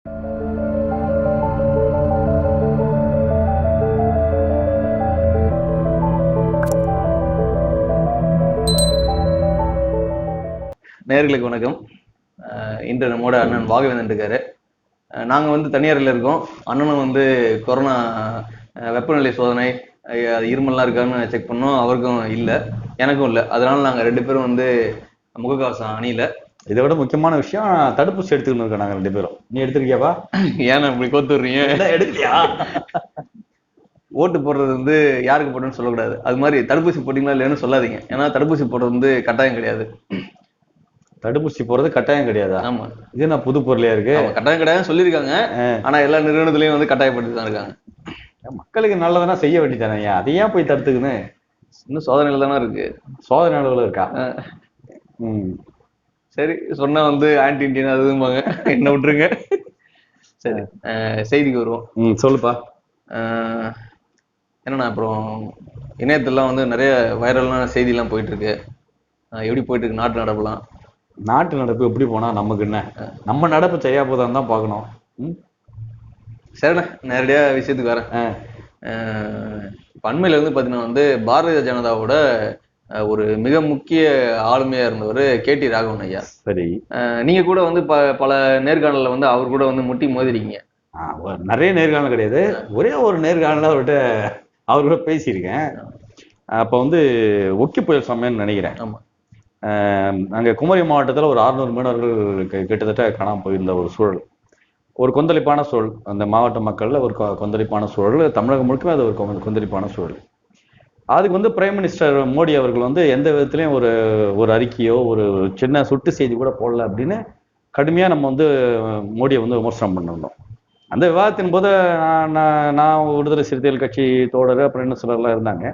நேயர்களுக்கு வணக்கம். இன்று நம்மோட அண்ணன் வாகவேந்தன் இருக்காரு. நாங்கள் வந்து தனியாரில் இருக்கோம். அண்ணனும் வந்து கொரோனா வெப்பநிலை சோதனை இருமல்லாம் இருக்கான்னு செக் பண்ணோம். அவருக்கும் இல்லை, எனக்கும் இல்லை. அதனால நாங்கள் 2 பேரும் வந்து முகக்கவசம் அணியில. இதை விட முக்கியமான விஷயம், தடுப்பூசி எடுத்துக்கணும் இருக்கோம் நாங்கள் 2 பேரும். நீ எடுத்துருக்கியாப்பா? ஏன்னா இப்படி கோத்துடுறீங்க? எடுக்கலையா? ஓட்டு போடுறது வந்து யாருக்கு போடணும்னு சொல்லக்கூடாது. அது மாதிரி தடுப்பூசி போட்டீங்களா இல்லைன்னு சொல்லாதீங்க. ஏன்னா தடுப்பூசி போடுறது வந்து கட்டாயம் கிடையாது. தடுப்பூசி போறது கட்டாயம் கிடையாதா? ஆமா. இது நான் புது பொருளையா இருக்கு. கட்டாயம் கிடையாது சொல்லியிருக்காங்க. ஆனா எல்லா நிறுவனத்திலயும் வந்து கட்டாயப்படுத்தி தான் இருக்காங்க. மக்களுக்கு நல்லதானா செய்ய வேண்டியதானே, அதை ஏன் போய் தடுத்துக்குன்னு? இன்னும் சோதனையில தானே இருக்கு. சோதனை அளவுல இருக்கா? சரி, சொன்னா வந்து ஆன்டி இண்டியன் அதுமாங்க, என்ன விட்டுருங்க. சரி, செய்திக்கு வருவோம். சொல்லுப்பா. என்னன்னா, அப்புறம் இணையத்தெல்லாம் வந்து நிறைய வைரலான செய்திலாம் போயிட்டு இருக்கு. எப்படி போயிட்டு இருக்கு நாட்டு நடப்புலாம்? நாட்டு நடப்பு எப்படி போனா நமக்கு என்ன? நம்ம நடப்பு சரியா போதான்னு தான் பார்க்கணும். சரிண்ணே, நேரடியா விஷயத்துக்கு வரேன். அண்மையில வந்து பாத்தீங்கன்னா வந்து பாரதிய ஜனதாவோட ஒரு மிக முக்கிய ஆளுமையா இருந்தவர் KT ராகவன் ஐயா. சரி. நீங்க கூட வந்து பல நேர்காணல்ல வந்து அவர் கூட வந்து முட்டி மோதிருக்கீங்க. நிறைய நேர்காணல் கிடையாது, ஒரே ஒரு நேர்காணல அவர்கிட்ட அவர் கூட பேசியிருக்கேன். அப்ப வந்து ஒக்கி புயல் சமயம்னு நினைக்கிறேன். ஆமா. அங்க குமரி மாவட்டத்துல ஒரு 600 மீனவர்கள் கிட்டத்தட்ட காணாம போயிருந்த ஒரு சூழல், ஒரு கொந்தளிப்பான சூழல். அந்த மாவட்ட மக்கள்ல ஒரு கொந்தளிப்பான சூழல், தமிழகம் முழுக்க அது ஒரு கொந்தளிப்பான சூழல். அதுக்கு வந்து பிரைம் மினிஸ்டர் மோடி அவர்கள் வந்து எந்த விதத்திலையும் ஒரு அறிக்கையோ ஒரு சின்ன சுட்டு செய்தி கூட போடல அப்படின்னு கடுமையா நம்ம வந்து மோடியை வந்து விமர்சனம் பண்ணிருந்தோம். அந்த விவாதத்தின் போது நான் விடுதலை சிறுத்தைகள் கட்சி தோழர், அப்புறம் இன்னும் சிலர்லாம் இருந்தாங்க.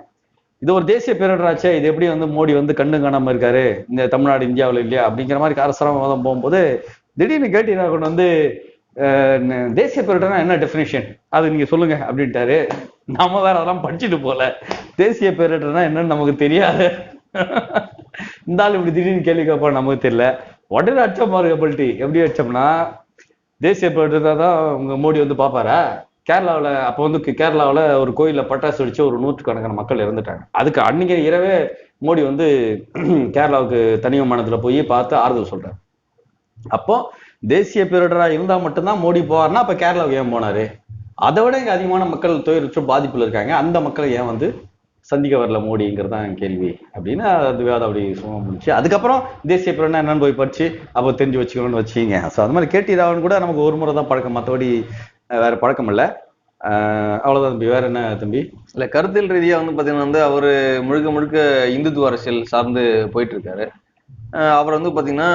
இது ஒரு தேசிய பேரிடராச்சே, இது எப்படி வந்து மோடி வந்து கண்டு காணாம இருக்காரு, இந்த தமிழ்நாடு இந்தியாவில் இல்லையா அப்படிங்கிற மாதிரி காரசாரமா வாதம் போகும்போது திடீர்னு KT ராகவன் வந்து தேசிய பேரிடர்னா என்ன டெஃபினிஷன் அது நீங்க சொல்லுங்க அப்படின்ட்டாரு. நாம வேற அதெல்லாம் படிச்சுட்டு போல, தேசிய பேரிடர்னா என்னன்னு நமக்கு தெரியாது. இந்த ஆள் இப்படி திடீர்னு கேள்வி கேட்போம், நமக்கு தெரியல. உடனே அச்சம் மாறுபல்ட்டி. எப்படி அச்சம்னா, தேசிய பேரிடர் தான் உங்க மோடி வந்து பாப்பாரா? கேரளாவில் அப்போ வந்து கேரளாவில் ஒரு கோயிலில் பட்டாசு வெடிச்சு ஒரு 100கணக்கான மக்கள் இறந்துட்டாங்க. அதுக்கு அன்னைக்கு இரவே மோடி வந்து கேரளாவுக்கு தனி விமானத்தில் போய் பார்த்து ஆறுதல் சொல்றாரு. அப்போ தேசிய பேரிடரா இருந்தா மட்டும்தான் மோடி போவார்னா அப்ப கேரளாவுக்கு ஏன் போனாரு? அதை விட இங்க அதிகமான மக்கள் துயருற்று பாதிப்புல இருக்காங்க, அந்த மக்களை ஏன் வந்து சந்திக்க வரல மோடிங்கிறதான் கேள்வி அப்படின்னு அந்த விவாதம் அப்படி சும்மா முடிச்சு. அதுக்கப்புறம் தேசிய பேரிடர்னா என்னன்னு போய் படிச்சு அப்போ தெரிஞ்சு வச்சுக்கணும்னு வச்சுக்கிங்க. ஸோ அது மாதிரி KT ராகவன் கூட நமக்கு ஒரு முறை தான் பழக்கம், மற்றபடி வேற பழக்கம் இல்லை. அவ்வளவுதான் தம்பி. வேற என்ன தம்பி? இல்ல, கருத்தியல் ரீதியா வந்து பாத்தீங்கன்னா வந்து அவரு முழுக்க முழுக்க இந்துத்துவ அரசியல் சார்ந்து போயிட்டு இருக்காரு. அவர் வந்து பாத்தீங்கன்னா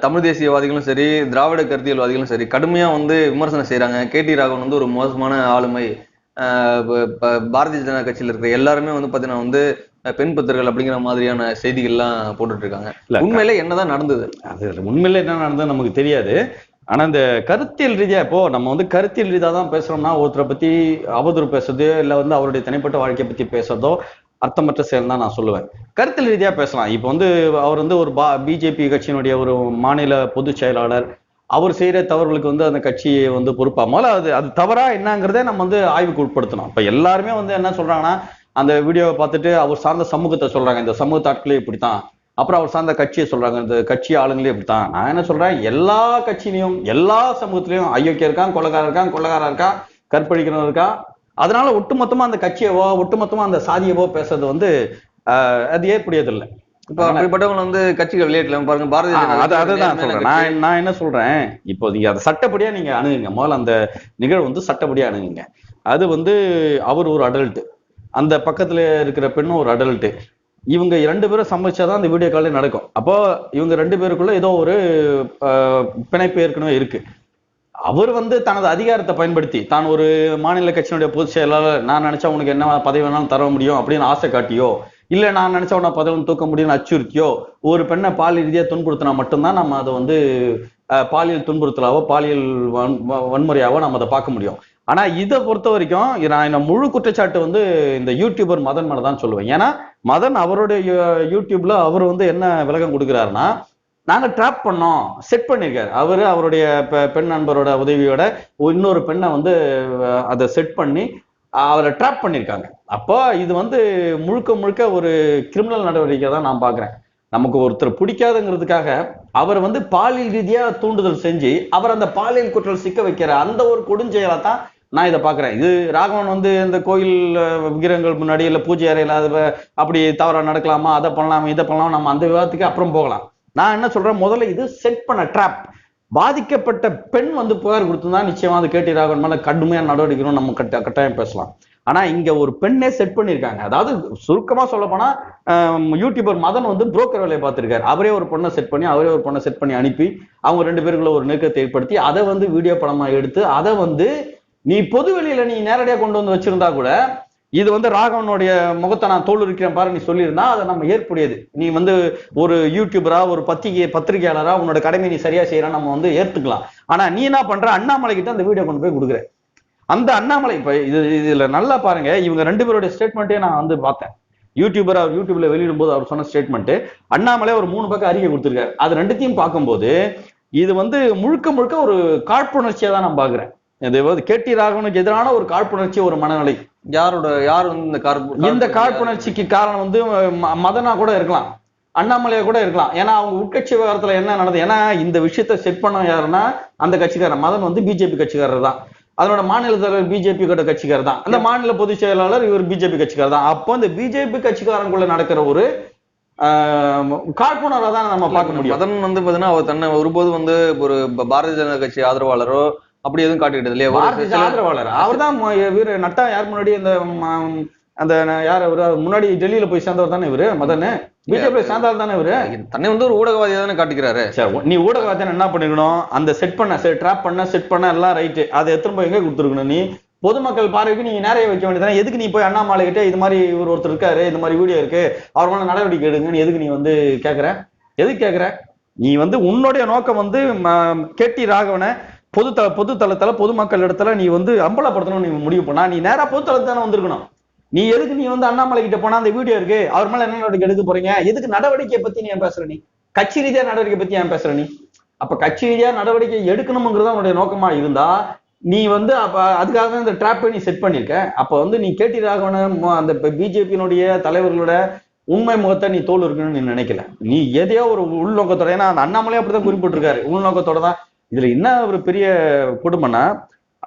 தமிழ் தேசியவாதிகளும் சரி, திராவிட கருத்தியல்வாதிகளும் சரி கடுமையா வந்து விமர்சனம் செய்யறாங்க. KT ராகவன் வந்து ஒரு மோசமான ஆளுமை, பாரதிய ஜனதா கட்சியில இருக்கிற எல்லாருமே வந்து பாத்தீங்கன்னா வந்து பெண் பத்திரிகள் அப்படிங்கிற மாதிரியான செய்திகள்லாம் போட்டுட்டு இருக்காங்க. உண்மையில என்னதான் நடந்தது? அது உண்மையில என்ன நடந்தது நமக்கு தெரியாது. ஆனா இந்த கருத்தியல் ரீதியா இப்போ நம்ம வந்து கருத்தியல் ரீதியா தான் பேசுறோம்னா, ஒருத்தரை பத்தி அவதூறு பேசுறதோ இல்ல வந்து அவருடைய தனிப்பட்ட வாழ்க்கையை பத்தி பேசுறதோ அர்த்தமற்ற செயல் தான் நான் சொல்லுவேன். கருத்தியல் ரீதியா பேசலாம். இப்போ வந்து அவர் வந்து ஒரு BJP கட்சியினுடைய ஒரு மாநில பொதுச் செயலாளர், அவர் செய்யற தவறுகளுக்கு வந்து அந்த கட்சியை வந்து பொறுப்பா முதல்ல அது தவறா என்னங்கிறதே நம்ம வந்து ஆய்வுக்கு உட்படுத்தணும். இப்ப எல்லாருமே வந்து என்ன சொல்றாங்கன்னா, அந்த வீடியோவை பார்த்துட்டு அவர் சார்ந்த சமூகத்தை சொல்றாங்க, இந்த சமூகத்து ஆட்களே இப்படித்தான், அப்புறம் அவர் சார்ந்த கட்சியை சொல்றாங்க, இந்த கட்சி ஆளுங்களே இப்படித்தான். நான் என்ன சொல்றேன், எல்லா கட்சியிலையும் எல்லா சமூகத்திலையும் ஐயோக்கியம் இருக்கான், கொள்ளக்காரன் இருக்கான், கற்பழிக்கிறவன் இருக்கான். அதனால ஒட்டுமொத்தமா அந்த கட்சியவோ ஒட்டுமொத்தமா அந்த சாதியவோ பேசுறது வந்து அது ஏற்புடையதில்லை. இப்ப அப்படிப்பட்டவங்க வந்து கட்சிகள் வெளியேற்றலாம் பாருங்க. பாரதிய அதுதான் சொல்றேன். நான் என்ன சொல்றேன், இப்போ நீங்க அதை சட்டப்படியா நீங்க அணுகுங்க. முதல்ல அந்த நிகழ்வு வந்து சட்டப்படியா அணுகுங்க. அது வந்து அவர் ஒரு அடல்ட், அந்த பக்கத்துல இருக்கிற பெண்ணும் ஒரு அடல்ட், இவங்க 2 பேரும் சம்மதிச்சாதான் அந்த வீடியோ காலே நடக்கும். அப்போ இவங்க 2 பேருக்குள்ள ஏதோ ஒரு பிணைப்பு ஏற்கனவே இருக்கு. அவர் வந்து தனது அதிகாரத்தை பயன்படுத்தி தான் ஒரு மாநில கட்சியினுடைய பொதுச் செயலாளர், நான் நினைச்சா உனக்கு என்ன பதவி வேணாலும் தர முடியும் அப்படின்னு ஆசை காட்டியோ, இல்ல நான் நினைச்சா உன பதவி தூக்க முடியும்னு அச்சுறுத்தியோ ஒரு பெண்ணை பாலியல் ரீதியா துன்புறுத்தினா மட்டும்தான் நம்ம அதை வந்து பாலியல் துன்புறுத்தலாவோ பாலியல் வன்முறையாவோ நம்ம அதை பார்க்க முடியும். ஆனா இதை பொறுத்த வரைக்கும் நான் இந்த முழு குற்றச்சாட்டு வந்து இந்த யூடியூபர் மதன் மேல தான் சொல்லுவேன். ஏன்னா மதன் அவருடைய யூடியூப்ல அவர் வந்து என்ன விளக்கம் கொடுக்குறாருன்னா, நாங்க ட்ராப் பண்ணோம், செட் பண்ணிருக்காரு அவரு. அவருடைய பெண் நண்பரோட உதவியோட இன்னொரு பெண்ணை வந்து அதை செட் பண்ணி அவரை ட்ராப் பண்ணிருக்காங்க. அப்போ இது வந்து முழுக்க முழுக்க ஒரு கிரிமினல் நடவடிக்கை தான் நான் பாக்குறேன். நமக்கு ஒருத்தர் பிடிக்காதுங்கிறதுக்காக அவர் வந்து பாலியல் ரீதியா தூண்டுதல் செஞ்சு அவர் அந்த பாலியல் குற்றம் சிக்க வைக்கிற அந்த ஒரு கொடுஞ்செயலை தான் நான் இதை பாக்குறேன். இது ராகவன் வந்து இந்த கோயில் விக்கிரகங்கள் முன்னாடி இல்ல பூஜை அறையில அப்படி தவறா நடக்கலாமா, அதை பண்ணலாமா, இதை பண்ணலாமா, நம்ம அந்த விவாதத்துக்கு அப்புறம் போகலாம். நான் என்ன சொல்றேன், முதல்ல இது செட் பண்ண ட்ராப். பாதிக்கப்பட்ட பெண் வந்து புகார் கொடுத்துருந்தா நிச்சயமா அது கேடி ராகவன் மேல கடுமையான நடவடிக்கை நம்ம கட்டாயம் பேசலாம். ஆனா இங்க ஒரு பெண்ணே செட் பண்ணிருக்காங்க. அதாவது சுருக்கமா சொல்ல போனா யூடியூபர் மதன் வந்து புரோக்கர் வேலையை பார்த்திருக்காரு. அவரே ஒரு பொண்ணை செட் பண்ணி அனுப்பி அவங்க 2 பேருக்குள்ள ஒரு நெருக்கத்தை ஏற்படுத்தி அதை வந்து வீடியோ படமா எடுத்து அதை வந்து நீ பொது வெளியில நீ நேரடியா கொண்டு வந்து வச்சிருந்தா கூட இது வந்து ராகவனுடைய முகத்தை நான் தோல் இருக்கிறேன் பாரு நீ சொல்லியிருந்தா அதை நம்ம ஏற்புடையது. நீ வந்து ஒரு யூடியூபரா ஒரு பத்திரிகையாளரா உன்னோட கடமை நீ சரியா செய்யறான்னு நம்ம வந்து ஏத்துக்கலாம். ஆனா நீ என்ன பண்ற, அண்ணாமலை கிட்ட அந்த வீடியோ கொண்டு போய் கொடுக்குற. அந்த அண்ணாமலை இப்ப இதுல நல்லா பாருங்க, இவங்க 2 பேருடைய ஸ்டேட்மெண்ட்டே நான் வந்து பார்த்தேன். அவர் யூடியூப்ல வெளியிடும் போது அவர் சொன்ன ஸ்டேட்மெண்ட், அண்ணாமலை ஒரு 3 பக்கம் அறிக்கை கொடுத்திருக்காரு. அது 2த்தையும் பார்க்கும்போது இது வந்து முழுக்க முழுக்க ஒரு காழ்ப்புணர்ச்சியா தான் நான் பாக்குறேன். இது கேடி ராகவனுக்கு எதிரான ஒரு காழ்ப்புணர்ச்சி, ஒரு மனநிலை. யார் வந்து இந்த காழ்ப்புணர்ச்சிக்கு காரணம் வந்து மதனா கூட இருக்கலாம், அண்ணாமலையா கூட இருக்கலாம். ஏன்னா அவங்க உட்கட்சி விவகாரத்துல என்ன நடந்தது, ஏன்னா இந்த விஷயத்த செட் பண்ண யாருன்னா அந்த கட்சிக்காரர் மதன் வந்து பிஜேபி கட்சிக்காரர் தான். அதனோட மாநில தலைவர் பிஜேபி கிட்ட கட்சிக்காரர் தான். அந்த மாநில பொதுச் செயலாளர் இவர் பிஜேபி கட்சிக்காரர் தான். அப்போ இந்த பிஜேபி கட்சிக்காரங்களுக்குள்ள நடக்கிற ஒரு காழ்ப்புணர்வை தான் நம்ம பார்க்க முடியும். மதன் வந்து பாத்தீங்கன்னா அவர் தன்னை ஒருபோது வந்து ஒரு பாரதிய ஜனதா கட்சி ஆதரவாளரோ அப்படி எதுவும் காட்டிக்கிட்டது இல்லையா? பாரதிய ஆதரவாளர் அவர் தான். இவரு நட்டா யார் முன்னாடி அந்த யார் அவரு முன்னாடி டெல்லியில போய் சேர்ந்தவர் தானே இவரு மதன், பிஜேபி சேர்ந்தவர் தானே இவரு. தன்னை வந்து ஒரு ஊடகவாதியா தானே காட்டிக்கிறாரு. நீ ஊடகவாதியா என்ன பண்ணிருக்கணும், அந்த செட் பண்ண எல்லாம் ரைட்டு, அதை எத்தனை போய் எங்க கொடுத்துருக்கணும். நீ பொதுமக்கள் பார்வைக்கு நீங்க நேரைய வைக்க வேண்டியதானே. எதுக்கு நீ போய் அண்ணாமலை கிட்ட இது மாதிரி இவர் ஒருத்தர் இருக்காரு, இந்த மாதிரி வீடியோ இருக்கு, அவர் மேல நடவடிக்கை எடுங்கன்னு எதுக்கு நீ வந்து கேக்குற? எதுக்கு கேக்குற? நீ வந்து உன்னுடைய நோக்கம் வந்து கேடி ராகவனை பொது தளத்துல பொதுமக்கள் இடத்துல நீ வந்து அம்பலப்படுத்தணும் நீ முடிவு பண்ணா, நீ நேரா பொது தளத்துல தானே வந்திருக்கணும். நீ எதுக்கு நீ வந்து அண்ணாமலை கிட்ட போனா அந்த வீடியோ இருக்கு, அவர் மேல என்ன நடவடிக்கை எடுக்க போறீங்க, எதுக்கு நடவடிக்கை பத்தி நீ ஏன் பேசுற? நீ கட்சி ரீதியா நடவடிக்கை பத்தி ஏன் பேசுற? நீ அப்ப கட்சி ரீதியா நடவடிக்கை எடுக்கணுங்கிறதா உன்னுடைய நோக்கமா இருந்தா நீ வந்து அப்ப அதுக்காக தான் இந்த ட்ராப்பை நீ செட் பண்ணிருக்க. அப்ப வந்து நீ கேடி ராகவன அந்த பிஜேபியினுடைய தலைவர்களோட உண்மை முகத்தை நீ தோல் இருக்கணும்னு நீ நினைக்கல. நீ எதையோ ஒரு உள்நோக்கத்தோட, ஏன்னா அந்த அண்ணாமலையே அப்படிதான் குறிப்பிட்டிருக்காரு, உள்நோக்கத்தோட தான். இதுல என்ன ஒரு பெரிய கொடுமைன்னா,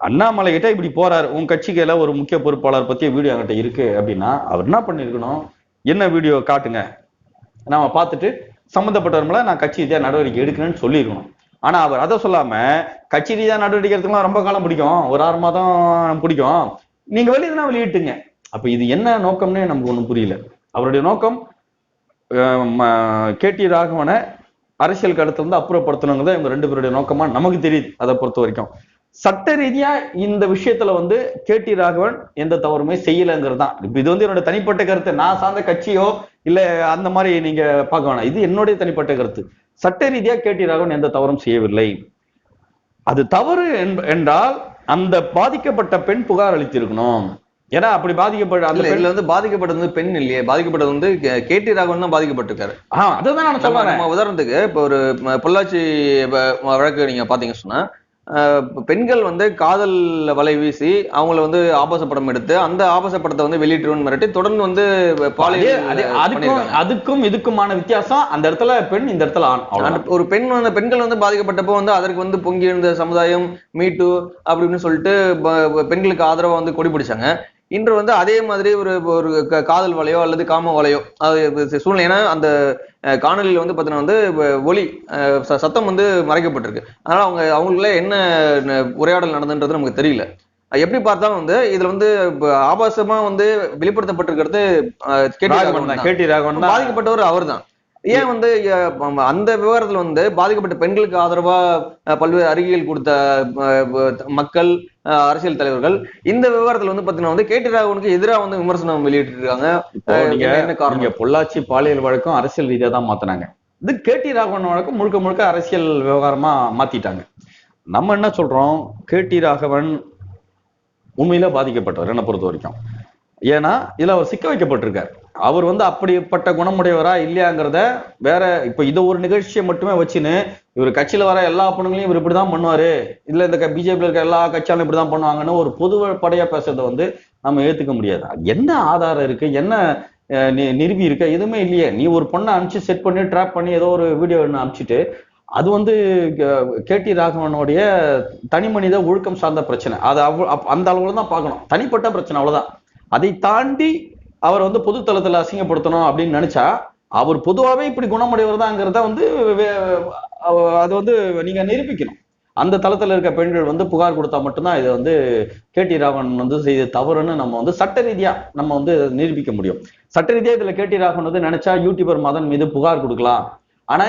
அண்ணாமலை கிட்ட இப்படி போறாரு, உன் கட்சிக்கையில ஒரு முக்கிய பொறுப்பாளர் பத்திய வீடியோ என்கிட்ட இருக்கு அப்படின்னா அவர் என்ன பண்ணிருக்கணும், என்ன வீடியோ காட்டுங்க நாம பார்த்துட்டு சம்பந்தப்பட்டவர் மேல நான் கட்சி ரீதியா நடவடிக்கை எடுக்கிறேன்னு சொல்லியிருக்கணும். ஆனா அவர் அதை சொல்லாம கட்சி ரீதியா நடவடிக்கை எடுத்துக்கலாம் ரொம்ப காலம் பிடிக்கும், ஒரு 6 மாதம் பிடிக்கும், நீங்க வெளியிடனா வெளியிட்டுங்க. அப்ப இது என்ன நோக்கம்னே நமக்கு ஒண்ணும் புரியல. அவருடைய நோக்கம் கேடி ராகவனை அரசியல் கடத்துல இருந்து அப்புறப்படுத்தணுங்கிறத இவங்க 2 பேருடைய நோக்கமா நமக்கு தெரியுது. அதை பொறுத்த வரைக்கும் சட்ட ரீதியா இந்த விஷயத்துல வந்து கேடி ராகவன் எந்த தவறுமே செய்யலைங்கிறது தான். இப்ப இது வந்து என்னோட தனிப்பட்ட கருத்து, நான் சார்ந்த கட்சியோ இல்ல அந்த மாதிரி நீங்க பார்க்க வேணாம், இது என்னுடைய தனிப்பட்ட கருத்து. சட்ட ரீதியா கேடி ராகவன் எந்த தவறும் செய்யவில்லை. அது தவறு என்றால் அந்த பாதிக்கப்பட்ட பெண் புகார் அளித்திருக்கணும். ஏன்னா அப்படி பாதிக்கப்பட்ட அந்த பெண்ல வந்து பாதிக்கப்பட்டது பெண் இல்லையே, பாதிக்கப்பட்டது வந்து கேடி ராகவன் தான் பாதிக்கப்பட்டிருக்காரு. அதுதான் நான் சொல்றேன். உதாரணத்துக்கு இப்ப ஒரு பொள்ளாச்சி வழக்கு நீங்க பாத்தீங்க சொன்னா, பெண்கள் வந்து காதல் வலை வீசி அவங்கள வந்து ஆபாச படம் எடுத்து அந்த ஆபாச படத்தை வந்து வெளியிட்டுருன்னு மிரட்டி தொடர்ந்து வந்து அதுக்கும் இதுக்குமான வித்தியாசம், அந்த இடத்துல பெண், இந்த இடத்துல ஆண். ஒரு பெண்கள் வந்து பாதிக்கப்பட்டப்போ வந்து அதற்கு வந்து பொங்கி எழுந்த சமுதாயம் மீட்டு அப்படின்னு சொல்லிட்டு பெண்களுக்கு ஆதரவா வந்து கொடி பிடிச்சாங்க. இன்று வந்து அதே மாதிரி ஒரு காதல் வலையோ அல்லது காம வலையோ அது சூழ்நிலை, ஏன்னா அந்த காணொலியில வந்து பாத்தீங்கன்னா வந்து ஒலி சத்தம் வந்து மறைக்கப்பட்டிருக்கு. அதனால அவங்களுக்குள்ள என்ன உரையாடல் நடந்துன்றது நமக்கு தெரியல. எப்படி பார்த்தாலும் வந்து இதுல வந்து ஆபாசமா வந்து வெளிப்படுத்தப்பட்டிருக்கிறது கேடி ராகவன் பாதிக்கப்பட்டவர் அவர் தான். ஏன் வந்து அந்த விவகாரத்துல வந்து பாதிக்கப்பட்ட பெண்களுக்கு ஆதரவா பல்வேறு அறிக்கைகள் கொடுத்த மக்கள், அரசியல் தலைவர்கள் இந்த விவகாரத்துல வந்து பாத்தீங்கன்னா வந்து கேடி ராகவனுக்கு எதிராக வந்து விமர்சனம் வெளியிட்டு இருக்காங்க. பொள்ளாச்சி பாலியல் வழக்கம் அரசியல் ரீதியா தான் மாத்தினாங்க. இது கேடி ராகவன் வழக்கம் முழுக்க முழுக்க அரசியல் விவகாரமா மாத்திட்டாங்க. நம்ம என்ன சொல்றோம், கேடி ராகவன் உண்மையில பாதிக்கப்பட்டவர் என்ன பொறுத்த வரைக்கும். ஏன்னா இதுல அவர் சிக்க வைக்கப்பட்டிருக்காரு. அவர் வந்து அப்படிப்பட்ட குணமுடையவரா இல்லையாங்கிறத வேற. இப்ப இதை ஒரு நிகழ்ச்சியை மட்டுமே வச்சுன்னு இவர் கட்சியில வர எல்லா பொண்ணுங்களையும் இவர் இப்படிதான் பண்ணுவாரு, இல்ல இந்த பிஜேபியில் இருக்க எல்லா கட்சியாலும் இப்படிதான் பண்ணுவாங்கன்னு ஒரு பொது படையா பேசுறதை வந்து நம்ம ஏத்துக்க முடியாது. என்ன ஆதாரம் இருக்கு, என்ன நிரூபி இருக்க? எதுவுமே இல்லையே. நீ ஒரு பொண்ணை அனுப்பிச்சு செட் பண்ணி ட்ராப் பண்ணி ஏதோ ஒரு வீடியோ அனுப்பிச்சிட்டு அது வந்து கேடி ராகவனுடைய தனி மனித ஒழுக்கம் சார்ந்த பிரச்சனை. அது அந்த அளவுல தான் பார்க்கணும், தனிப்பட்ட பிரச்சனை, அவ்வளவுதான். அதை தாண்டி அவர் வந்து பொது தளத்துல அசிங்கப்படுத்தணும் அப்படின்னு நினைச்சா அவர் பொதுவாகவே இப்படி குணமுடையவர் தான்ங்கிறத வந்து அது வந்து நீங்க நிரூபிக்கணும். அந்த தளத்துல இருக்க பெண்கள் வந்து புகார் கொடுத்தா மட்டும்தான் இதை வந்து கேடி ராகவன் வந்து செய்த தவறுன்னு நம்ம வந்து சட்ட ரீதியா நம்ம வந்து நிரூபிக்க முடியும். சட்ட ரீதியா இதுல கேடி ராகவன் வந்து நினைச்சா யூடியூபர் மதன் மீது புகார் கொடுக்கலாம். ஆனா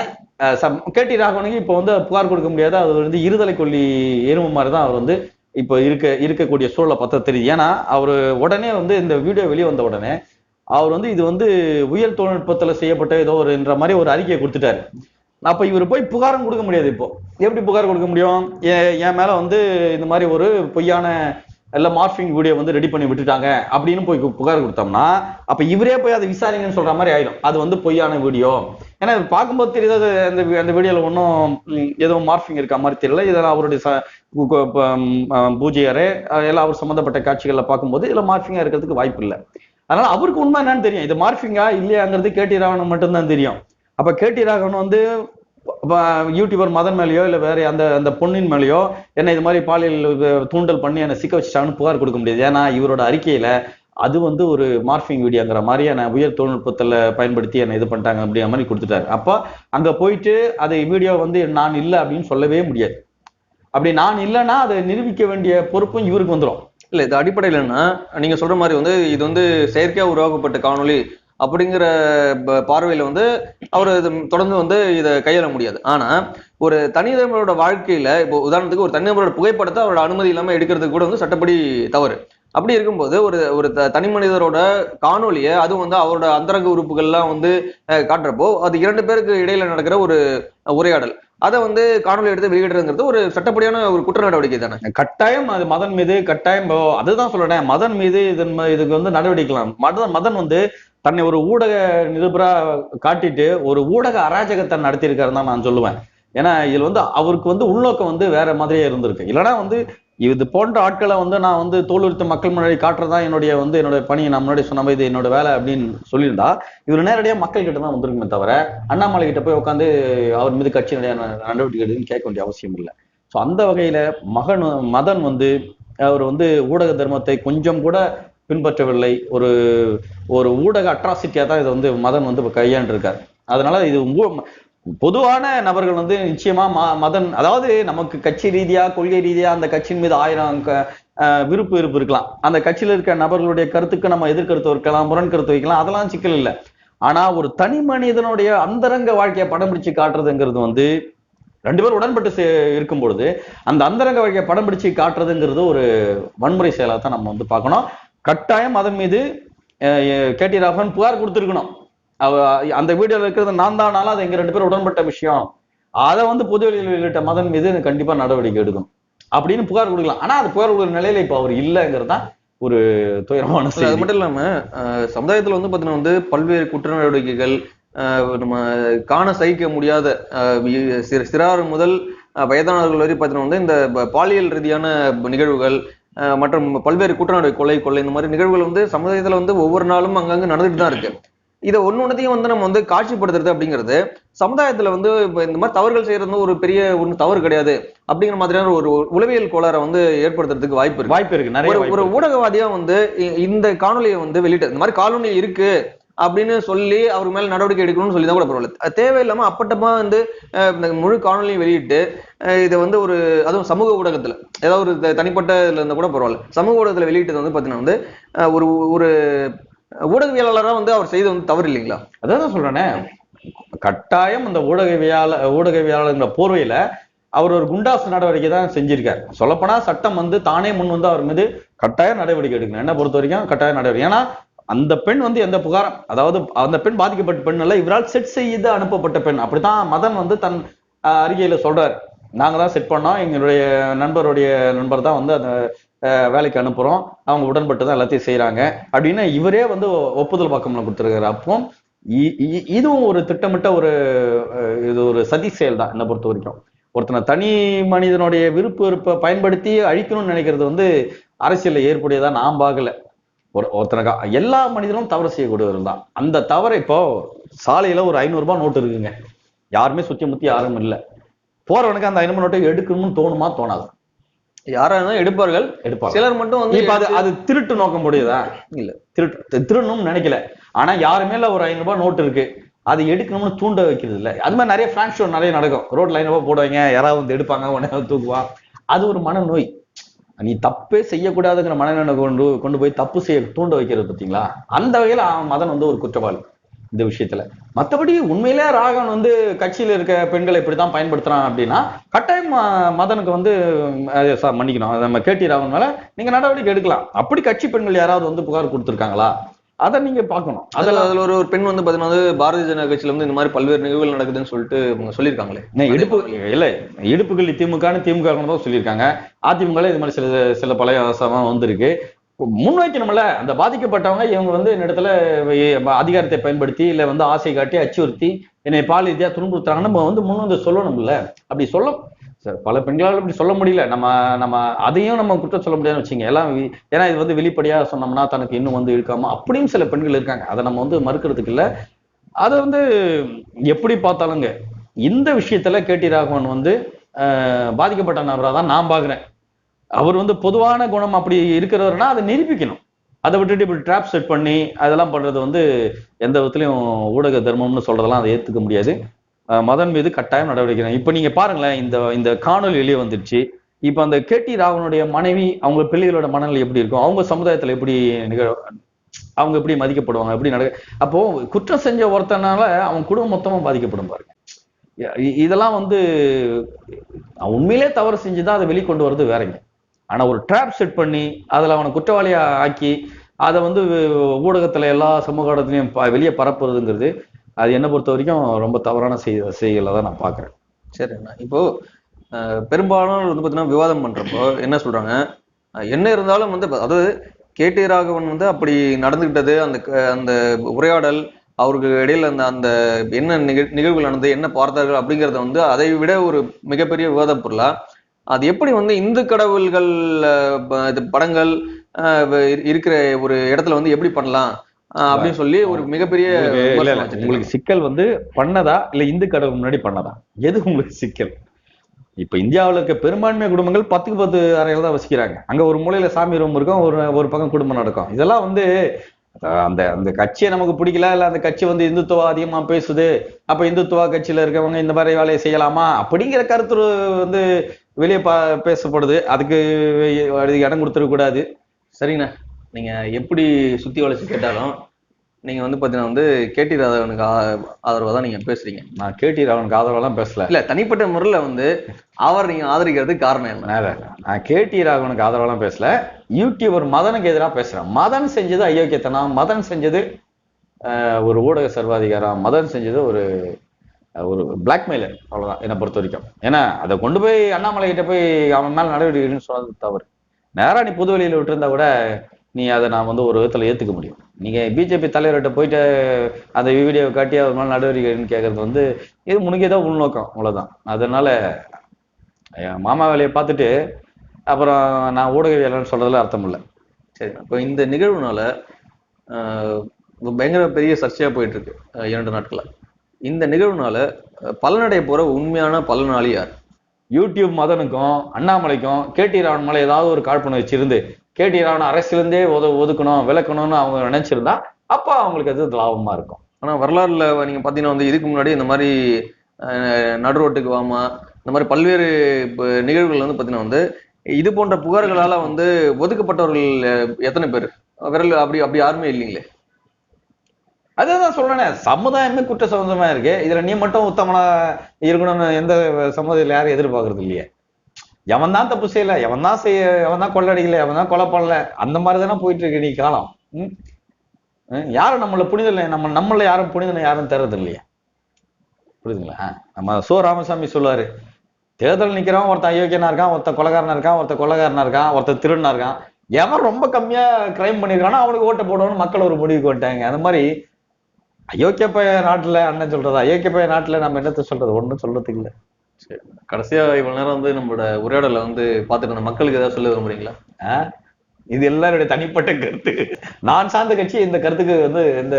கேடி ராகவனுக்கு இப்ப வந்து புகார் கொடுக்க முடியாது. அது வந்து இருதலை கொல்லி எறும்பு மாதிரிதான் அவர் வந்து இப்ப இருக்கக்கூடிய சூழலை பார்த்தா தெரியுது. ஏன்னா அவரு உடனே வந்து இந்த வீடியோ வெளியே வந்த உடனே அவர் வந்து இது வந்து உயர் தொழில்நுட்பத்துல செய்யப்பட்ட ஏதோ ஒருன்ற மாதிரி ஒரு அறிக்கையை கொடுத்துட்டாரு. அப்ப இவர் போய் புகாரும் கொடுக்க முடியாது. இப்போ எப்படி புகார் கொடுக்க முடியும்? என் மேல வந்து இந்த மாதிரி ஒரு பொய்யான எல்லாம் மார்பிங் வீடியோ வந்து ரெடி பண்ணி விட்டுட்டாங்க அப்படின்னு போய் புகார் கொடுத்தோம்னா அப்ப இவரே போய் அதை விசாரிங்கன்னு சொல்ற மாதிரி ஆயிடும். அது வந்து பொய்யான வீடியோ. ஏன்னா பார்க்கும்போது தெரியுது அந்த வீடியோல ஒன்றும் ஏதோ மார்பிங் இருக்க மாதிரி தெரியல. இதெல்லாம் அவருடைய பூஜை அறை எல்லாம் அவர் சம்பந்தப்பட்ட காட்சிகள்ல பார்க்கும்போது இதுல மார்பிங்கா இருக்கிறதுக்கு வாய்ப்பு இல்லை. அதனால அவருக்கு உண்மை என்னன்னு தெரியும். இது மார்பிங்கா இல்லையாங்கிறது கேடி ராகவன் மட்டும்தான் தெரியும். அப்ப கேடி ராகவன் வந்து யூடியூபர் மதன் மேலேயோ இல்ல வேற அந்த பொண்ணின் மேலேயோ என்ன இது மாதிரி பாலியல் தூண்டல் பண்ணி என்ன சிக்க வச்சுட்டாங்கன்னு புகார் கொடுக்க முடியாது. ஏன்னா இவரோட அறிக்கையில அது வந்து ஒரு மார்பிங் வீடியோங்கிற மாதிரி என்ன உயர் தொழில்நுட்பத்துல பயன்படுத்தி என்ன இது பண்ணிட்டாங்க அப்படிங்கிற மாதிரி கொடுத்துட்டாரு. அப்ப அங்க போயிட்டு அது வீடியோ வந்து நான் இல்லை அப்படின்னு சொல்லவே முடியாது. அப்படி நான் இல்லைன்னா அதை நிரூபிக்க வேண்டிய பொறுப்பும் இவருக்கு வந்துடும். இல்ல இது அடிப்படையில் என்ன, நீங்க சொல்ற மாதிரி வந்து இது வந்து செயற்கையா உருவாக்கப்பட்ட காணொலி அப்படிங்கிற பார்வையில வந்து அவர் தொடர்ந்து வந்து இதை கையாள முடியாது. ஆனா ஒரு தனிநபரோட வாழ்க்கையில இப்போ உதாரணத்துக்கு ஒரு தனிநபரோட புகைப்படத்தை அவரோட அனுமதி இல்லாம எடுக்கிறதுக்கு கூட வந்து சட்டப்படி தவறு. அப்படி இருக்கும்போது ஒரு தனி மனிதரோட காணொலியை அதுவும் வந்து அவரோட அந்தரங்க உறுப்புகள்லாம் வந்து காட்டுறப்போ அது 2 பேருக்கு இடையில நடக்கிற ஒரு உரையாடல், அதை வந்து காணொலி எடுத்து வெளியிடுறதுங்கிறது ஒரு சட்டப்படியான ஒரு குற்ற நடவடிக்கை தானே. கட்டாயம் அது மதன் மீது கட்டாயம். அதுதான் சொல்றேன், மதன் மீது இதுக்கு வந்து நடவடிக்கலாம். மதன் வந்து தன்னை ஒரு ஊடக நிருபரா காட்டிட்டு ஒரு ஊடக அராஜகத்தை நடத்தியிருக்காருன்னு தான் நான் சொல்லுவேன். ஏன்னா இதுல வந்து அவருக்கு வந்து உள்நோக்கம் வந்து வேற மாதிரியே இருந்திருக்கு. இல்லைன்னா வந்து இது போன்ற ஆட்களை வந்து நான் வந்து தோலுரித்த மக்கள் முன்னாடி காட்டுறதா என்னுடைய பணி, நான் முன்னாடி சொன்ன இது என்னோட வேலை அப்படின்னு சொல்லியிருந்தா இவர் நேரடியாக மக்கள் கிட்ட தான் வந்திருக்குமே தவிர அண்ணாமலை கிட்ட போய் உட்காந்து அவர் மீது கட்சியினுடைய நடவடிக்கை எடுக்குன்னு கேட்க வேண்டிய அவசியம் இல்லை. ஸோ அந்த வகையில மதன் வந்து அவர் வந்து ஊடக தர்மத்தை கொஞ்சம் கூட பின்பற்றவில்லை. ஒரு ஊடக அட்ராசிட்டியா தான் இதை வந்து மதன் வந்து கையாண்டிருக்காரு. அதனால இது பொதுவான நபர்கள் வந்து நிச்சயமா மதன், அதாவது நமக்கு கட்சி ரீதியா கொள்கை ரீதியா அந்த கட்சியின் மீது 1000 விருப்பு இருக்கலாம். அந்த கட்சியில இருக்க நபர்களுடைய கருத்துக்கு நம்ம எதிர்கருத்து வைக்கலாம், முரண் கருத்து வைக்கலாம், அதெல்லாம் சிக்கல் இல்லை. ஆனா ஒரு தனி மனிதனுடைய அந்தரங்க வாழ்க்கையை படம் பிடிச்சு காட்டுறதுங்கிறது வந்து 2 பேர் உடன்பட்டு இருக்கும் பொழுது அந்த அந்தரங்க வாழ்க்கையை படம் பிடிச்சு காட்டுறதுங்கிறது ஒரு வன்முறை செயலாக தான் நம்ம வந்து பார்க்கணும். கட்டாயம் அதன் மீது கேடி ராகவன் புகார் கொடுத்திருக்கணும். அந்த வீடியோல இருக்கிறது நான் தானாலும் அது எங்க 2 பேரும் உடன்பட்ட விஷயம், அதை வந்து பொதுவெளியில் வெளியிட்ட மதன் மீது கண்டிப்பா நடவடிக்கை எடுக்கும் அப்படின்னு புகார் கொடுக்கலாம். ஆனா அது புகார் கொடுக்குற நிலையில இப்ப அவர் இல்லைங்கிறது தான் ஒரு துயரமான செய்தி. அது மட்டும் இல்லாம சமுதாயத்துல வந்து பாத்தீங்கன்னா வந்து பல்வேறு குற்ற நடவடிக்கைகள் நம்ம காண சகிக்க முடியாத சிறார் முதல் வயதானவர்கள் வரை பாத்தீங்கன்னா வந்து இந்த பாலியல் ரீதியான நிகழ்வுகள் மற்றும் பல்வேறு குற்ற நடவடிக்கை, கொள்ளை இந்த மாதிரி நிகழ்வுகள் வந்து சமுதாயத்துல வந்து ஒவ்வொரு நாளும் அங்கங்க நடந்துட்டு தான் இருக்கு. இதை ஒன்னொன்னையும் வந்து நம்ம வந்து காட்சிப்படுத்துறது அப்படிங்கிறது சமுதாயத்துல வந்து இந்த மாதிரி தவறுகள் செய்யறது ஒரு பெரிய ஒண்ணு தவறு கிடையாது அப்படிங்கிற மாதிரியான ஒரு உளவியல் கோளாறை வந்து ஏற்படுத்துறதுக்கு வாய்ப்பு இருக்கு. நிறைய ஒரு ஊடகவாதியா வந்து இந்த காணொலியை வந்து வெளியிட்டு இந்த மாதிரி காணொலி இருக்கு அப்படின்னு சொல்லி அவர் மேல நடவடிக்கை எடுக்கணும்னு சொல்லி தான் கூட பரவாயில்ல. தேவையில்லாம அப்பட்டமா வந்து முழு காணொலியை வெளியிட்டு இதை வந்து அதுவும் சமூக ஊடகத்துல ஏதாவது ஒரு தனிப்பட்ட இதுல இருந்தா கூட பரவாயில்ல, சமூக ஊடகத்துல வெளியிட்டது வந்து பாத்தீங்கன்னா வந்து ஒரு ஊடகவியலாளரா வந்து அவர் செய்து வந்து தவறு இல்லைங்களா? அதான் சொல்றேனே, கட்டாயம் அந்த ஊடகவியலாளர் போர்வையில அவர் ஒரு குண்டாசு நடவடிக்கை தான் செஞ்சிருக்காரு. சொல்லப்போனா சட்டம் வந்து தானே முன் வந்து அவர் மீது கட்டாயம் நடவடிக்கை எடுக்கணும். என்ன பொறுத்த வரைக்கும் கட்டாயம் நடவடிக்கை. ஏன்னா அந்த பெண் வந்து எந்த புகாரம், அதாவது அந்த பெண் பாதிக்கப்பட்ட பெண் அல்ல, இவரால் செட் செய்து அனுப்பப்பட்ட பெண். அப்படித்தான் மதன் வந்து தன் அறிக்கையில சொல்றாரு. நாங்க தான் செட் பண்ணோம், எங்களுடைய நண்பருடைய நண்பர் தான் வந்து அந்த வேலைக்கு அனுப்புறோம், அவங்க உடன்பட்டு தான் எல்லாத்தையும் செய்யறாங்க அப்படின்னு இவரே வந்து ஒப்புதல் வாக்குமூலம் கொடுத்துருக்காரு. அப்போ இதுவும் ஒரு திட்டமிட்ட ஒரு இது ஒரு சதி செயல் தான் என்னை பொறுத்த வரைக்கும். ஒருத்தனை தனி மனிதனுடைய விருப்ப வெறுப்பை பயன்படுத்தி அழிக்கணும்னு நினைக்கிறது வந்து அரசியல்ல ஏற்புடையதா நான் பார்க்கல. ஒருத்தனக்கா எல்லா மனிதனும் தவறு செய்யக்கூடியவர் தான். அந்த தவறை இப்போ சாலையில ஒரு 500 ரூபாய் நோட்டு இருக்குங்க, யாருமே சுத்தி முத்தி யாரும் இல்லை, போறவனுக்கு அந்த 500 நோட்டை எடுக்கணும்னு தோணுமா தோணாது? யாரா எடுப்பார்கள். சிலர் மட்டும் வந்து இப்ப அது திருட்டு நோக்கம் முடியுதா? இல்ல, திருடணும்னு நினைக்கல. ஆனா யாருமே ஒரு 500 ரூபாய் நோட்டு இருக்கு, அதை எடுக்கணும்னு தூண்ட வைக்கிறது இல்ல. அது மாதிரி நிறைய பிராங்க் ஷோ நிறைய நடக்கும். ரோட்ல 500 ரூபாய் போடுவாங்க, யாராவது வந்து எடுப்பாங்க, உடனே தூக்குவா. அது ஒரு மனநோய். நீ தப்பே செய்யக்கூடாதுங்கிற மனநோயை கொண்டு போய் தப்பு செய்ய தூண்ட வைக்கிறது பார்த்தீங்களா? அந்த வகையில மதன் வந்து ஒரு குற்றவாளி இந்த விஷயத்துல. மற்றபடி உண்மையிலே ராகவன் வந்து கட்சியில இருக்க பெண்களை இப்படித்தான் பயன்படுத்துறான் அப்படின்னா கட்டாயம் மதனுக்கு வந்து மன்னிக்கணும், நம்ம கேடி ராகவன் மேல நீங்க நடவடிக்கை எடுக்கலாம். அப்படி கட்சி பெண்கள் யாராவது வந்து புகார் கொடுத்திருக்காங்களா அதை நீங்க பாக்கணும். அதுல ஒரு பெண் வந்து பாத்தீங்கன்னா பாரதிய ஜனதா கட்சியில வந்து இந்த மாதிரி பல்வேறு நிகழ்வுகள் நடக்குதுன்னு சொல்லிட்டு சொல்லியிருக்காங்களே. இடுப்பு இல்ல, இடுப்புகள் திமுக தான் சொல்லியிருக்காங்க. அதிமுக இது மாதிரி சில பழைய வந்திருக்கு. முன்வைக்கணும்ல, அந்த பாதிக்கப்பட்டவங்க இவங்க வந்து என்னிடத்துல அதிகாரத்தை பயன்படுத்தி இல்ல வந்து ஆசை காட்டி அச்சுறுத்தி என்னை பால் ரீதியா துன்புறுத்துறாங்கன்னு நம்ம வந்து முன் வந்து சொல்லணும்ல. அப்படி சொல்ல பல பெண்களால் இப்படி சொல்ல முடியல. நம்ம அதையும் நம்ம குற்றம் சொல்ல முடியாதுன்னு வச்சுங்க எல்லாம். ஏன்னா இது வந்து வெளிப்படையா சொன்னோம்னா தனக்கு இன்னும் வந்து இருக்காம அப்படியும் சில பெண்கள் இருக்காங்க. அதை நம்ம வந்து மறுக்கிறதுக்கு இல்லை. அதை வந்து எப்படி பார்த்தாலுங்க இந்த விஷயத்துல கேடி ராகவன் வந்து பாதிக்கப்பட்ட நபராக தான் நான் பாக்குறேன். அவர் வந்து பொதுவான குணம் அப்படி இருக்கிறவர்னா அதை நிரூபிக்கணும். அதை விட்டுட்டு இப்படி ட்ராப் செட் பண்ணி அதெல்லாம் பண்றது வந்து எந்த விதத்திலையும் ஊடக தர்மம்னு சொல்றதெல்லாம் அதை ஏத்துக்க முடியாது. மதன் மீது கட்டாயம் நடவடிக்கை. இப்ப நீங்க பாருங்களேன், இந்த காணொலி வெளியே வந்துருச்சு. இப்ப அந்த கேடி ராகவனுடைய மனைவி அவங்க பிள்ளைகளோட மனநிலை எப்படி இருக்கும், அவங்க சமுதாயத்துல எப்படி அவங்க எப்படி மதிக்கப்படுவாங்க, எப்படி அப்போ குற்றம் செஞ்ச ஒருத்தனால அவன் குடும்பம் மொத்தமா பாதிக்கப்படும் பாருங்க. இதெல்லாம் வந்து உண்மையிலே தவறு செஞ்சுதான் அதை வெளிக்கொண்டு வர்றது வேறங்க. ஆனா ஒரு ட்ராப் செட் பண்ணி அதுல அவனை குற்றவாளியா ஆக்கி அதை வந்து ஊடகத்துல எல்லா சமூக இடத்துலயும் வெளியே பரப்புறதுங்கிறது அது என்ன பொறுத்த வரைக்கும் ரொம்ப தவறான செய்திகளை தான் நான் பாக்குறேன். சரிண்ணா, இப்போ பெரும்பாலும் வந்து பாத்தீங்கன்னா விவாதம் பண்றப்போ என்ன சொல்றாங்க, என்ன இருந்தாலும் வந்து அதாவது கேடி ராகவன் வந்து அப்படி நடந்துகிட்டது, அந்த உரையாடல் அவருக்கு இடையில அந்த என்ன நிகழ்வுகள் நடந்தது, என்ன பார்த்தார்கள் அப்படிங்கிறத வந்து அதை விட ஒரு மிகப்பெரிய விவாத பொருளா அது எப்படி வந்து இந்து கடவுள்கள் படங்கள் இருக்கிற ஒரு இடத்துல வந்து எப்படி பண்ணலாம் அப்படின்னு சொல்லி ஒரு மிகப்பெரிய உங்களுக்கு சிக்கல் வந்து பண்ணதா இல்ல இந்து கடவுள் முன்னாடி பண்ணதா, எது உங்களுக்கு சிக்கல்? இப்ப இந்தியாவில் இருக்க பெரும்பான்மை குடும்பங்கள் 10க்கு 10 அறைகள் தான் வசிக்கிறாங்க. அங்க ஒரு மூலையில சாமி ரூம் இருக்கும், ஒரு பக்கம் குடும்பம் நடக்கும். இதெல்லாம் வந்து அந்த கட்சியை நமக்கு பிடிக்கல, இல்ல அந்த கட்சி வந்து இந்துத்துவா அதிகமா பேசுது, அப்ப இந்துத்துவா கட்சியில இருக்கவங்க இந்த மாதிரி வேலையை செய்யலாமா அப்படிங்கிற கருத்து வந்து வெளியே பேசப்படுது. அதுக்கு இடம் கொடுத்துட கூடாது. சரிங்கண்ணா, நீங்க எப்படி சுத்தி வளைச்சு கேட்டாலும் நீங்க வந்து பாத்தீங்கன்னா வந்து கேடி ராகவனுக்கு ஆதரவா தான் நீங்க பேசுறீங்க. நான் கேடி ராகவனுக்கு ஆதரவெல்லாம் பேசல. இல்ல, தனிப்பட்ட முறையில வந்து அவர் நீங்க ஆதரிக்கிறதுக்கு காரணம் என்ன? நான் கேடி ராகவனுக்கு ஆதரவெல்லாம் பேசல. யூடியூபர் மதனுக்கு எதிராக பேசுறேன். மதன் செஞ்சது அயோக்கியத்தனம், மதன் செஞ்சது ஒரு ஊடக சர்வாதிகாரம், மதன் செஞ்சது ஒரு பிளாக்மெயிலர், அவ்வளவுதான் என்னை பொறுத்த வரைக்கும். ஏன்னா அதை கொண்டு போய் அண்ணாமலை கிட்ட போய் அவன் மேல நடவடிக்கைன்னு சொன்னது தவறு. நேரா நீ பொது வெளியில விட்டுருந்தா கூட நீ அதை நான் வந்து ஒரு விதத்துல ஏத்துக்க முடியும். நீங்க பிஜேபி தலைவர்கிட்ட போயிட்டு அந்த வீடியோவை காட்டி அவர் மேல நடவடிக்கைன்னு கேட்கறது வந்து இது முன்னுக்கேதான் உள்நோக்கம், அவ்வளவுதான். அதனால மாமா வேலையை பார்த்துட்டு அப்புறம் நான் ஊடகவியலன்னு சொல்றதுல அர்த்தம் இல்லை. சரி, இப்போ இந்த நிகழ்வுனால பயங்கர பெரிய சர்ச்சையா போயிட்டு இருக்கு 2 நாட்களா. இந்த நிகழ்வுனால பலனடைய போற உண்மையான பலனாளி யார்? யூடியூப் மதனுக்கும் அண்ணாமலைக்கும் கேடி ராகவன் மேல ஏதாவது ஒரு காழ்ப்புணர்ச்சி வச்சிருந்து கேடி ராகவன் அரசியலிருந்தே ஒதுக்கணும் விளக்கணும்னு அவங்க நினைச்சிருந்தா அப்ப அவங்களுக்கு அது லாபமா இருக்கும். ஆனா வரலாறுல நீங்க பாத்தீங்கன்னா வந்து இதுக்கு முன்னாடி இந்த மாதிரி நடுரோட்டுக்கு வாமா இந்த மாதிரி பல்வேறு நிகழ்வுகள் வந்து பாத்தீங்கன்னா வந்து இது போன்ற புகார்களால வந்து ஒதுக்கப்பட்டவர்கள் எத்தனை பேர்? விரல் அப்படி யாருமே இல்லைங்களே. அதான் சொல்றேனே, சமுதாயமே குற்ற சமுதாயமா இருக்கு. இதுல நீ மட்டும் உத்தமனா இருக்கணும்னு எந்த சமுதாயத்துல யாரும் எதிர்பார்க்கறது இல்லையே. எவன் தான் தப்பு செய்யல, எவன் தான் கொள்ளடிக்கல, எவன் தான் கொலை பண்ணல, அந்த மாதிரிதானே போயிட்டு இருக்கு நீ காலம். யாரும் நம்மள புனிதல் நம்மள யாரும் புனிதனை யாரும் தர்றது இல்லையா? புரியுதுங்களா? நம்ம ராமசாமி சொல்லுவாரு, தேர்தல் நிக்கிறவன் ஒருத்தன் அயோக்கியனா இருக்கான், ஒருத்தன் கொலைகாரனா இருக்கான், ஒருத்தன் கொலைகாரனா இருக்கான், ஒருத்தன் திருடனா இருக்கான். எவன் ரொம்ப கம்மியா கிரைம் பண்ணிருக்கானோ அவனுக்கு ஓட்ட போடணும்னு மக்கள் ஒரு முடிவுக்கு வந்துட்டாங்க. அந்த மாதிரி அயோக்கிய பைய நாட்டுல அண்ணன் சொல்றது, அயோக்கிய பைய நாட்டுல நம்ம என்னத்த சொல்றது, ஒண்ணும் சொல்றதுக்கு இல்ல. சரி. கடைசியா இவ்வளவு நேரம் வந்து நம்மளோட உரையாடலை வந்து பார்த்துட்டு இருந்த மக்களுக்கு ஏதாவது சொல்ல விரும்புறீங்களா? ஆஹ் இது எல்லாருடைய தனிப்பட்ட கருத்து. நான் சார்ந்த கட்சி இந்த கருத்துக்கு வந்து எந்த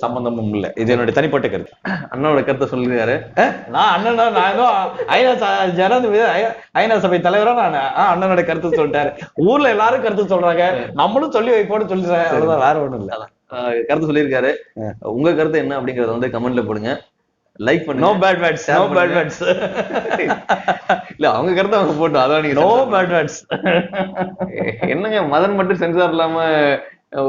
சம்பந்தமும் இல்லை. இது என்னுடைய தனிப்பட்ட கருத்து. அண்ணனோட கருத்தை சொல்லிருக்காரு. நான் அண்ணனா, நான் ஏதோ ஐநா சபை தலைவரா நான் அண்ணனோட கருத்து சொல்லிட்டாரு. ஊர்ல எல்லாரும் கருத்து சொல்றாங்க, நம்மளும் சொல்லி வைப்போம்னு சொல்லிடுறேன். அவ்வளவுதான், வேற ஒண்ணும் இல்ல. கருத்து சொல்லியிருக்காரு. உங்க கருத்து என்ன அப்படிங்கறத வந்து கமெண்ட்ல போடுங்க, லைக் பண்ணுங்க. No bad words, no bad words. இல்ல அவங்க கருத்து அவங்க போட்டோம், அதான் நீங்க நோ பேட் வேர்ட்ஸ். என்னங்க மதன் மட்டும் சென்சார் இல்லாம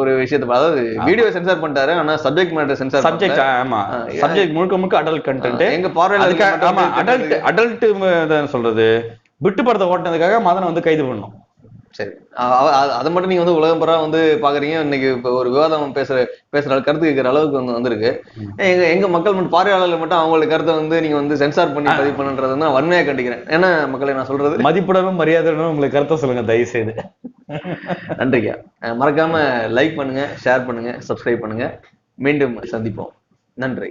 ஒரு விஷயத்த, அதாவது வீடியோ சென்சார் பண்ணிட்டாரு, ஆனா சப்ஜெக்ட் மேட்டர் சென்சார். சப்ஜெக்ட், ஆமா, சப்ஜெக்ட் முழுக்க முழுக்க அடல்ட் கண்டென்ட். எங்க பார்வையில ஆமா, அடல்ட் சொல்றது விட்டு படத்தை ஓட்டினதுக்காக மதனை வந்து கைது பண்ணோம். சரி, அதை மட்டும் நீங்க வந்து உலகம் பூரா வந்து பாக்குறீங்க. இன்னைக்கு இப்ப ஒரு விவாதம் பேசுற கருத்து கேட்கிற அளவுக்கு வந்து வந்திருக்கு. எங்க மக்கள் மட்டும், பார்வையாளர்கள் மட்டும் அவங்களோட கருத்தை வந்து நீங்க வந்து சென்சார் பண்ணி பதிவு பண்ணுன்றதுன்னா வன்மையா கண்டிக்கிறேன். ஏன்னா மக்களை நான் சொல்றது மதிப்புடனும் மரியாதையுடனும் உங்களுக்கு கருத்தை சொல்லுங்க தயவு செய்து. நன்றிங்க. மறக்காம லைக் பண்ணுங்க, ஷேர் பண்ணுங்க, சப்ஸ்கிரைப் பண்ணுங்க. மீண்டும் சந்திப்போம். நன்றி.